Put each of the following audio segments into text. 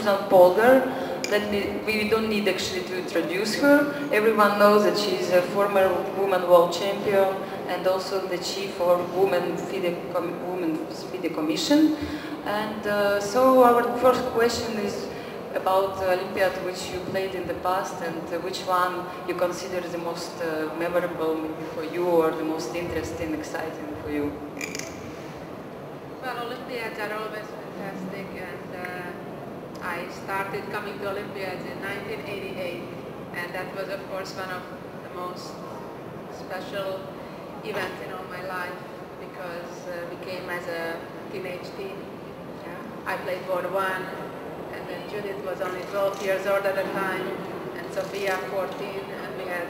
Susan Polgar. We don't need actually to introduce her. Everyone knows that she is a former women world champion and also the chief of Women's FIDE Commission. And so our first question is about the Olympiad which you played in the past, and which one you consider the most memorable maybe for you, or the most interesting, exciting for you? Well, Olympiads are always fantastic, and I started coming to Olympiads in 1988, and that was of course one of the most special events in all my life, because we came as a teenage team. I played World 1, and then Judith was only 12 years old at the time, and Sophia 14, and we had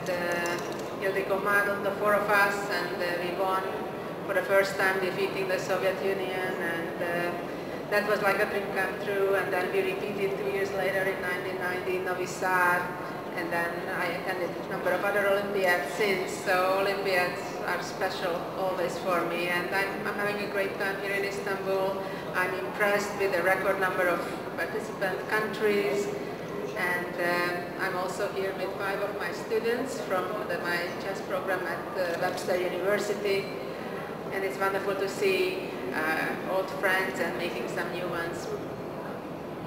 Ildiko Madon, the four of us, and we won for the first time, defeating the Soviet Union, and that was like a dream come true. And then we repeated 2 years later in 1990 in Novi Sad, and then I attended a number of other Olympiads since. So Olympiads are special always for me, and I'm having a great time here in Istanbul. I'm impressed with the record number of participant countries, and I'm also here with 5 of my students from my chess program at Webster University, and it's wonderful to see old friends and making some new ones.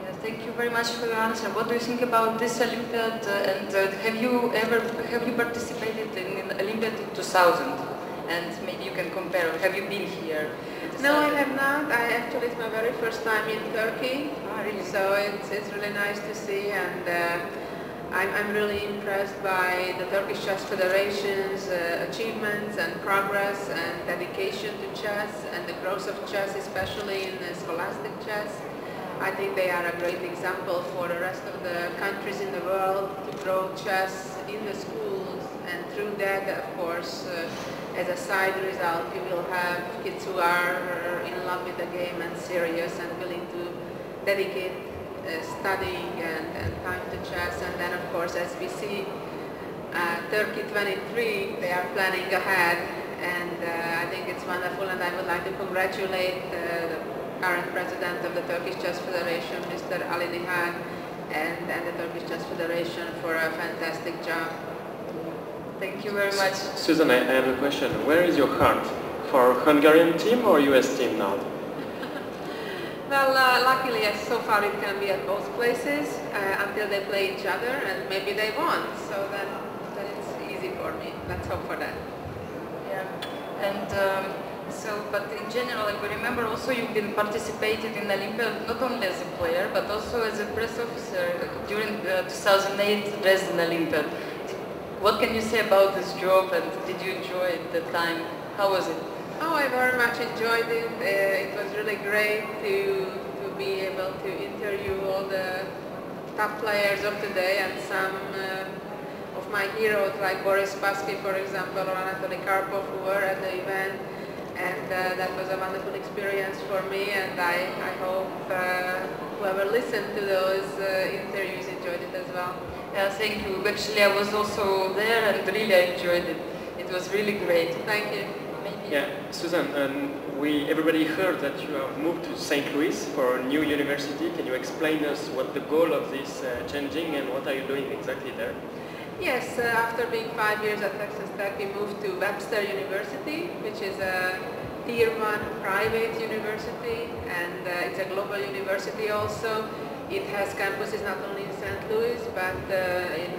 Yes, thank you very much for your answer. What do you think about this Olympiad, and have you participated in Olympiad in 2000? And maybe you can compare. Have you been here? No, I have not. Actually, it's my very first time in Turkey. Oh, really? So it's really nice to see, and I'm really impressed by the Turkish Chess Federation's achievements and progress and dedication to chess, and the growth of chess, especially in scholastic chess. I think they are a great example for the rest of the countries in the world to grow chess in the schools, and through that, of course, as a side result, you will have kids who are in love with the game and serious and willing to dedicate studying and time to chess. And then, of course, as we see Turkey 23, they are planning ahead, and I think it's wonderful, and I would like to congratulate the current president of the Turkish Chess Federation, Mr. Ali Nihan, and the Turkish Chess Federation for a fantastic job. Thank you very much. Susan, I have a question. Where is your heart? For Hungarian team or US team now? Well, luckily, so far it can be at both places until they play each other, and maybe they won. So then it's easy for me. Let's hope for that. Yeah, and but in general, I remember also you've been participated in Olympiad not only as a player but also as a press officer during the 2008 Dresden Olympiad. What can you say about this job, and did you enjoy it the time? How was it? Oh, I very much enjoyed it. It was really great to be able to interview all the top players of today, and some of my heroes like Boris Spassky, for example, or Anatoly Karpov, who were at the event. And that was a wonderful experience for me, and I hope whoever listened to those interviews enjoyed it as well. Yeah, thank you. Actually, I was also there and really I enjoyed it. It was really great. Thank you. Yeah, Susan, everybody heard that you have moved to St. Louis for a new university. Can you explain us what the goal of this changing, and what are you doing exactly there? Yes, after being 5 years at Texas Tech, we moved to Webster University, which is a Tier 1 private university, and it's a global university also. It has campuses not only in St. Louis, but in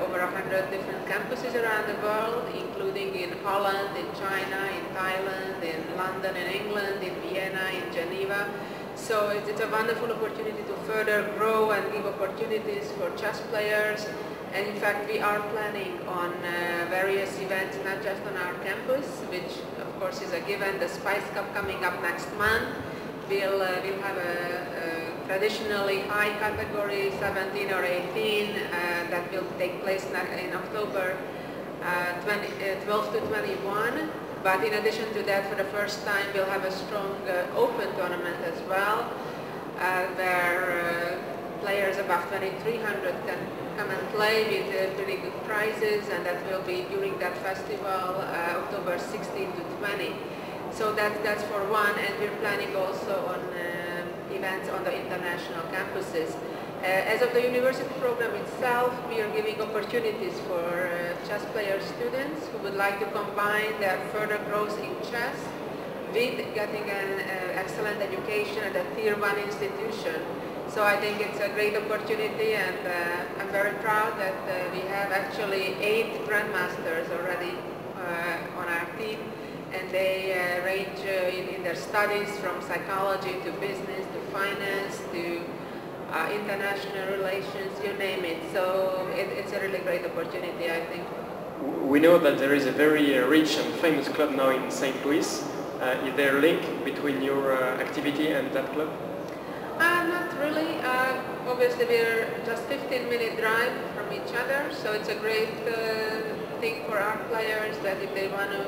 over 100 different campuses around the world, including in Holland, in China, in Thailand, in London, in England, in Vienna, in Geneva. So it's a wonderful opportunity to further grow and give opportunities for chess players. And in fact, we are planning on various events, not just on our campus, which of course is a given. The Spice Cup coming up next month. We'll have a traditionally high category, 17 or 18, that will take place in October 12 to 21. But in addition to that, for the first time, we'll have a strong open tournament as well, where players above 2,300 can come and play with pretty good prizes, and that will be during that festival, October 16 to 20. So that's for one, and we're planning also on events on the international campuses. As of the university program itself, we are giving opportunities for chess player students who would like to combine their further growth in chess with getting an excellent education at a Tier 1 institution. So I think it's a great opportunity, and I'm very proud that we have actually 8 grandmasters already on our team, and they range in their studies from psychology to business to finance to international relations, you name it. So it's a really great opportunity, I think. We know that there is a very rich and famous club now in St. Louis. Is there a link between your activity and that club? Not really. Obviously, we're just 15-minute drive from each other, so it's a great thing for our players that if they want to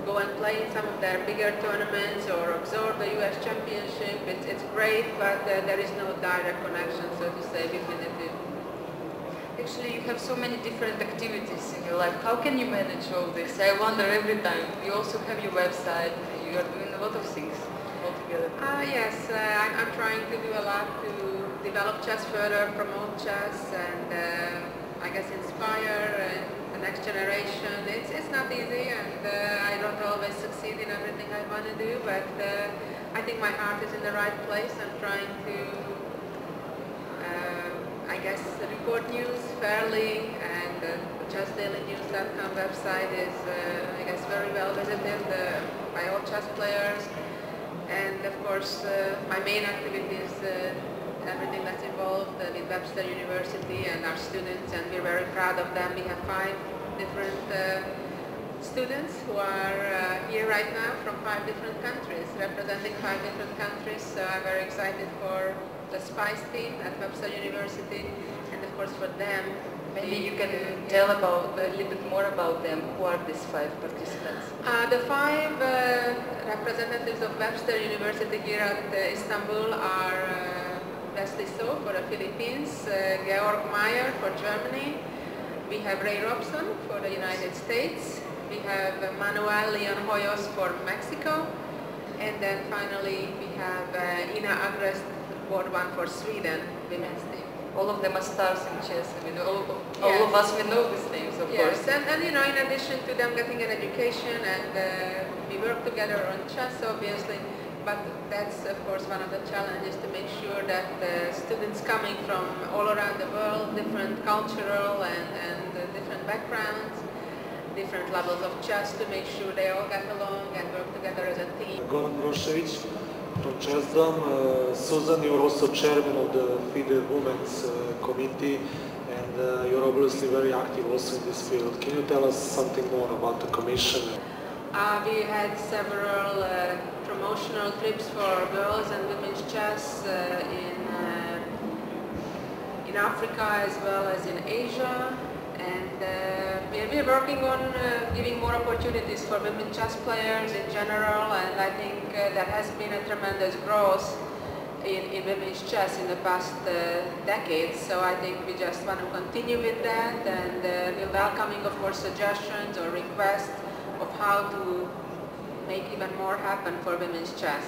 go and play in some of their bigger tournaments or absorb the US Championship, it's great, but there is no direct connection, so to say, between the two. Actually, you have so many different activities in your life. How can you manage all this? I wonder every time. You also have your website. You are doing a lot of things altogether. Yes, I'm trying to do a lot to develop chess further, promote chess, and I guess inspire the next generation. It's not easy, and I don't always succeed in everything I want to do, but I think my heart is in the right place. I'm trying to, I guess, report news fairly, and the chessdailynews.com website is, I guess, very well visited by all chess players. And of course, my main activity is everything that's involved with Webster University and our students, and we're very proud of them. We have 5 different students who are here right now from 5 different countries, representing 5 different countries. So I'm very excited for the SPICE team at Webster University, and of course for them. Maybe you can tell about a little bit more about them. Who are these 5 participants? The 5 representatives of Webster University here at Istanbul are Wesley So for the Philippines, Georg Meyer for Germany, we have Ray Robson for the United States, we have Manuel Leon Hoyos for Mexico, and then finally we have Ina Agrest, Board 1 for Sweden, women's team. All of them are stars in chess. I mean, all of us, we know these names, of course. And you know, in addition to them getting an education, and we work together on chess, obviously, but that's, of course, one of the challenges, to make sure that students coming from all around the world, different cultural and different backgrounds, different levels of chess, to make sure they all get along and work together as a team. Goran Brošević from Chessdom. Susan, you're also chairman of the FIDE Women's Committee, and you're obviously very active also in this field. Can you tell us something more about the commission? We had several promotional trips for girls and women's chess in Africa as well as in Asia, and we're working on giving more opportunities for women chess players in general, and I think there has been a tremendous growth in women's chess in the past decades, so I think we just want to continue with that, and we're welcoming, of course, suggestions or requests of how to make even more happen for women's chess.